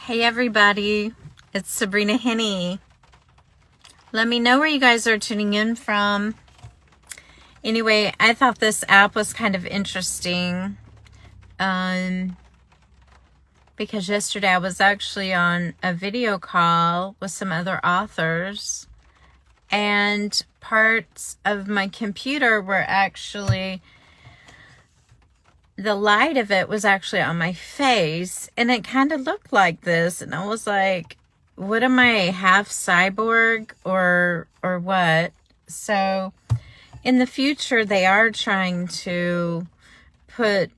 Hey everybody, it's Sabrina Henne. Let me know where you guys are tuning in from. Anyway, I thought this app was kind of interesting because yesterday I was actually on a video call with some other authors, and parts of my computer were actually, the light of it was actually on my face, and it kind of looked like this, and I was like, what am I, half cyborg or what? So in the future they are trying to put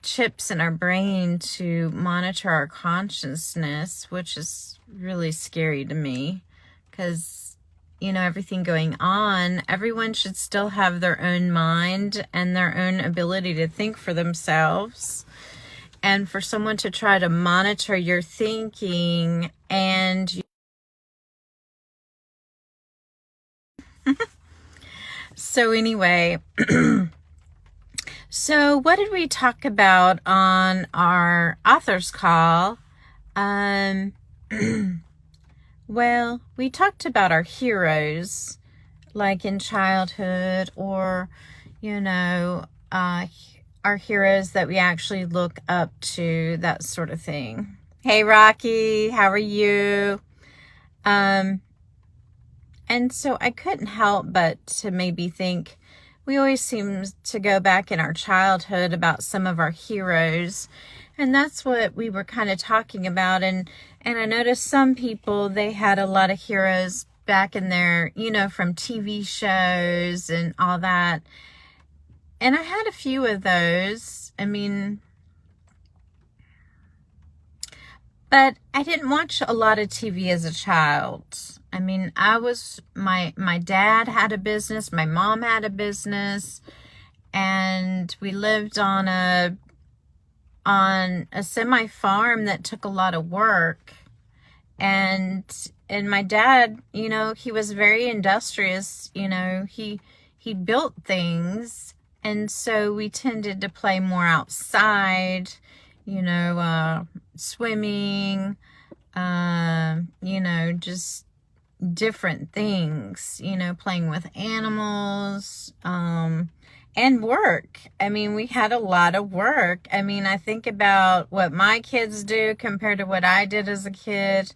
chips in our brain to monitor our consciousness, which is really scary to me because, you know, everything going on, everyone should still have their own mind and their own ability to think for themselves. And for someone to try to monitor your thinking and so anyway, so what did we talk about on our author's call? Well, we talked about our heroes, like in childhood, or, you know, our heroes that we actually look up to, that sort of thing. Hey, Rocky, how are you? And so I couldn't help but to maybe think, we always seem to go back in our childhood about some of our heroes, and that's what we were kind of talking about. And I noticed some people, they had a lot of heroes back in their, you know, from TV shows and all that. And I had a few of those. I mean, but I didn't watch a lot of TV as a child. I mean, my dad had a business, my mom had a business, and we lived on a semi-farm that took a lot of work. And my dad, you know, he was very industrious, you know, he built things, and so we tended to play more outside, you know, swimming, you know, just different things, you know, playing with animals, and work. I mean, we had a lot of work. I mean, I think about what my kids do compared to what I did as a kid.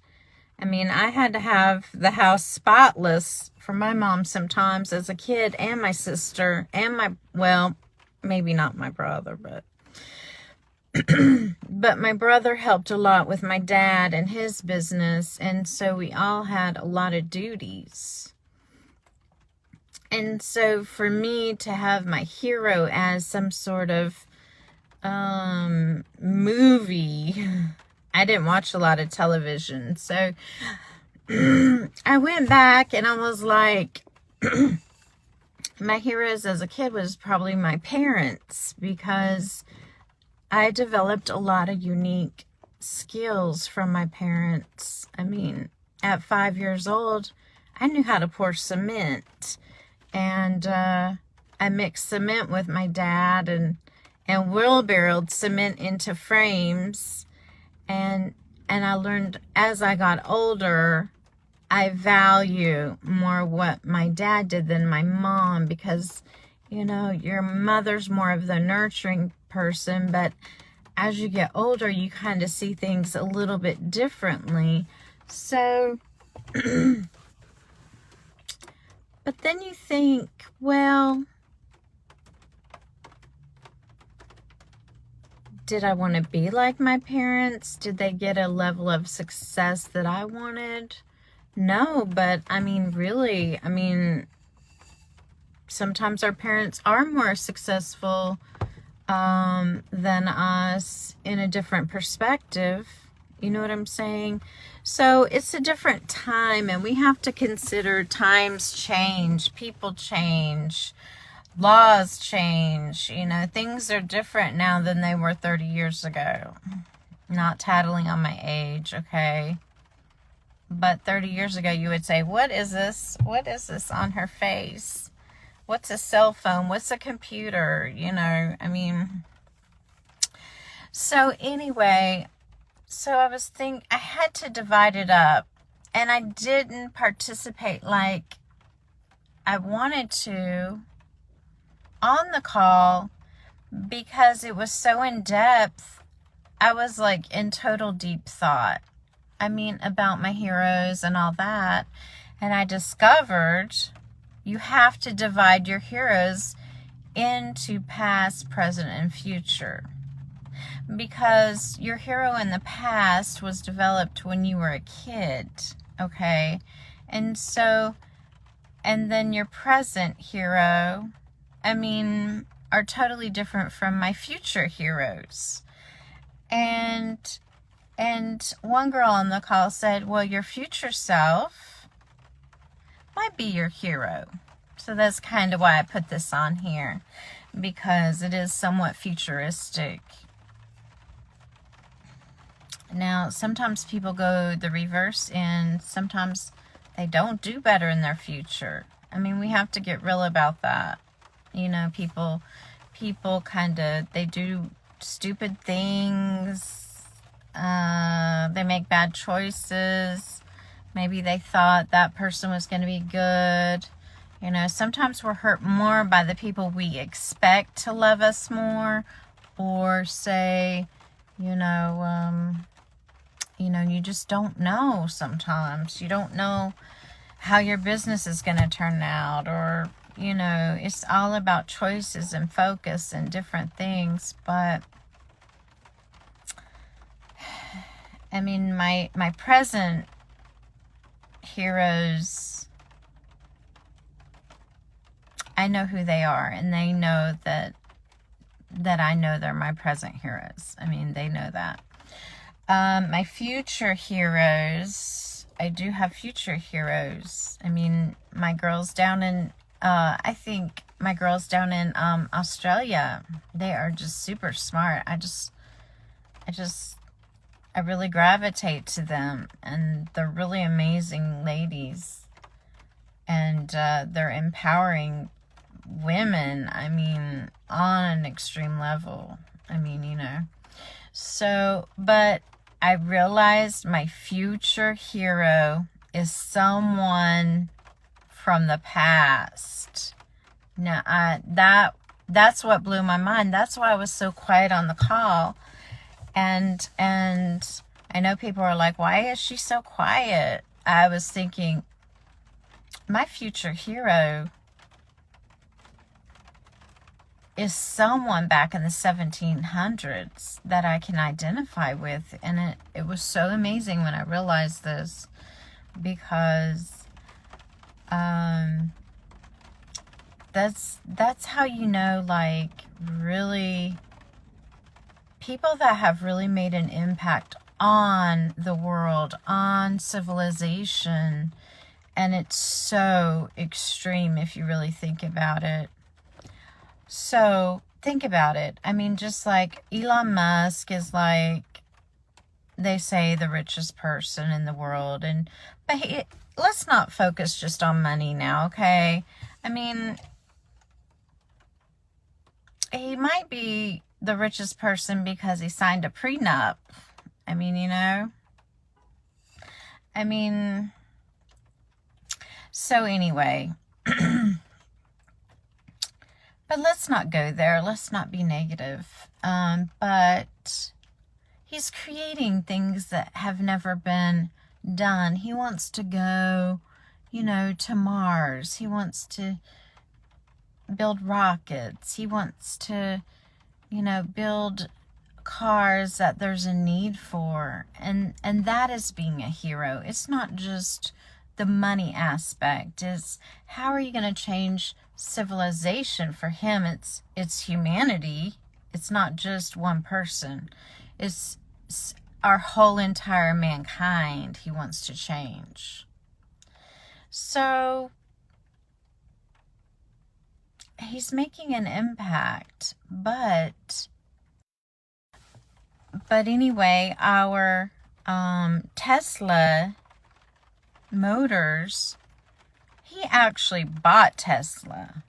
I mean, I had to have the house spotless for my mom sometimes as a kid, and my sister, and well, maybe not my brother, but but my brother helped a lot with my dad and his business, and so we all had a lot of duties. And so for me to have my hero as some sort of movie, I didn't watch a lot of television, so I went back and I was like, my heroes as a kid was probably my parents, because I developed a lot of unique skills from my parents. I mean, at 5 years old, I knew how to pour cement, and I mixed cement with my dad and wheelbarrowed cement into frames, and I learned as I got older, I value more what my dad did than my mom, because, you know, your mother's more of the nurturing person, but as you get older, you kind of see things a little bit differently. So, but then you think, well, did I want to be like my parents? Did they get a level of success that I wanted? No, but I mean, really, I mean, sometimes our parents are more successful than us in a different perspective. You know what I'm saying? So it's a different time, and we have to consider times change, people change, laws change. You know, things are different now than they were 30 years ago. Not tattling on my age, okay? But 30 years ago, you would say, what is this? What is this on her face? What's a cell phone? What's a computer? You know, I mean, so anyway, So I had to divide it up, and I didn't participate like I wanted to on the call because it was so in depth. I was like in total deep thought. I mean, about my heroes and all that. And I discovered you have to divide your heroes into past, present, and future. Because your hero in the past was developed when you were a kid, okay? And then your present hero, are totally different from my future heroes. And one girl on the call said, well, your future self might be your hero. So that's kind of why I put this on here, because it is somewhat futuristic. Now, sometimes people go the reverse, and sometimes they don't do better in their future. We have to get real about that. People they do stupid things. They make bad choices. Maybe they thought that person was going to be good. Sometimes we're hurt more by the people we expect to love us more, or say, you just don't know sometimes. You don't know how your business is going to turn out, or, it's all about choices and focus and different things. But, my present heroes, I know who they are, and they know that I know they're my present heroes. They know that. My future heroes, I do have future heroes. My girls down in, Australia, they are just super smart. I really gravitate to them, and they're really amazing ladies, and they're empowering women, on an extreme level. So, but I realized my future hero is someone from the past. Now, that's what blew my mind. That's why I was so quiet on the call. And I know people are like, why is she so quiet? I was thinking, my future hero is someone back in the 1700s that I can identify with. And it was so amazing when I realized this, because that's how really people that have really made an impact on the world, on civilization. And it's so extreme if you really think about it. So think about it. Just like Elon Musk is they say the richest person in the world, but let's not focus just on money now, okay? He might be the richest person because he signed a prenup. So anyway, but let's not go there. Let's not be negative. But he's creating things that have never been done. He wants to go, to Mars. He wants to build rockets. He wants to, build cars that there's a need for. And that is being a hero. It's not just the money aspect. It's how are you going to change civilization? For him, it's humanity. It's not just one person. It's our whole entire mankind he wants to change. So he's making an impact. But anyway, our Tesla Motors, he actually bought Tesla.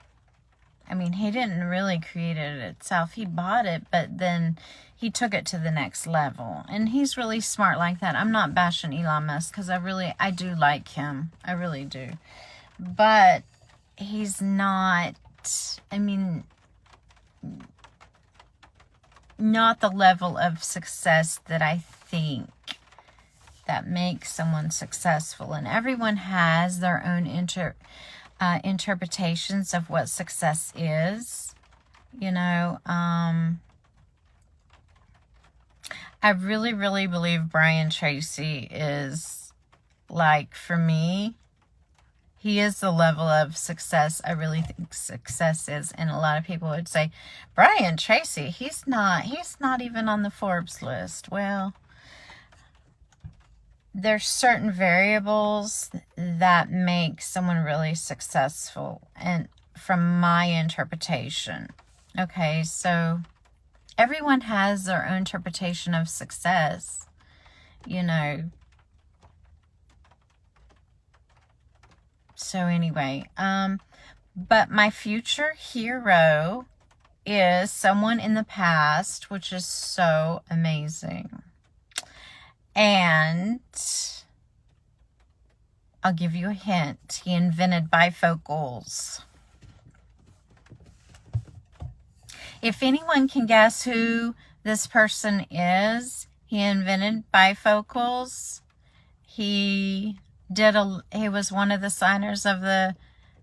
He didn't really create it itself. He bought it, but then he took it to the next level. And he's really smart like that. I'm not bashing Elon Musk because I do like him. I really do. But he's not, I mean, not the level of success that I think that makes someone successful. And everyone has their own interpretations of what success is. You know, I really, really believe Brian Tracy is, like, for me, he is the level of success I really think success is. And a lot of people would say, Brian Tracy, he's not even on the Forbes list. Well, there's certain variables that make someone really successful, and from my interpretation. Okay, so everyone has their own interpretation of success, you know. So anyway, but my future hero is someone in the past, which is so amazing. And I'll give you a hint. He invented bifocals. If anyone can guess who this person is, he invented bifocals. He was one of the signers of the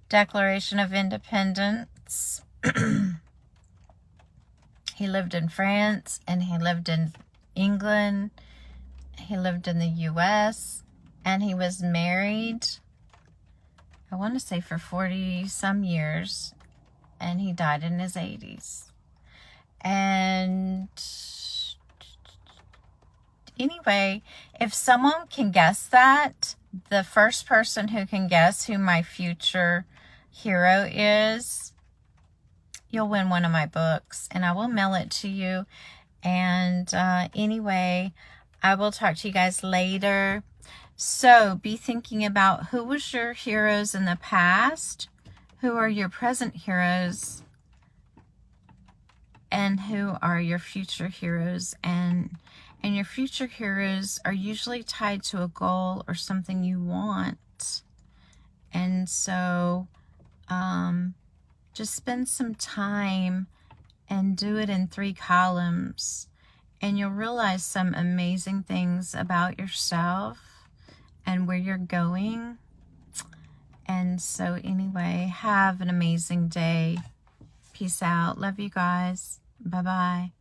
Declaration of Independence. He lived in France, and he lived in England. He lived in the U.S., and he was married, I want to say, for 40-some years, and he died in his 80s. And anyway, if someone can guess that, the first person who can guess who my future hero is, you'll win one of my books, and I will mail it to you. And anyway, I will talk to you guys later. So be thinking about who was your heroes in the past, who are your present heroes, and who are your future heroes. And your future heroes are usually tied to a goal or something you want. And so just spend some time and do it in 3 columns. And you'll realize some amazing things about yourself and where you're going. And so anyway, have an amazing day. Peace out. Love you guys. Bye-bye.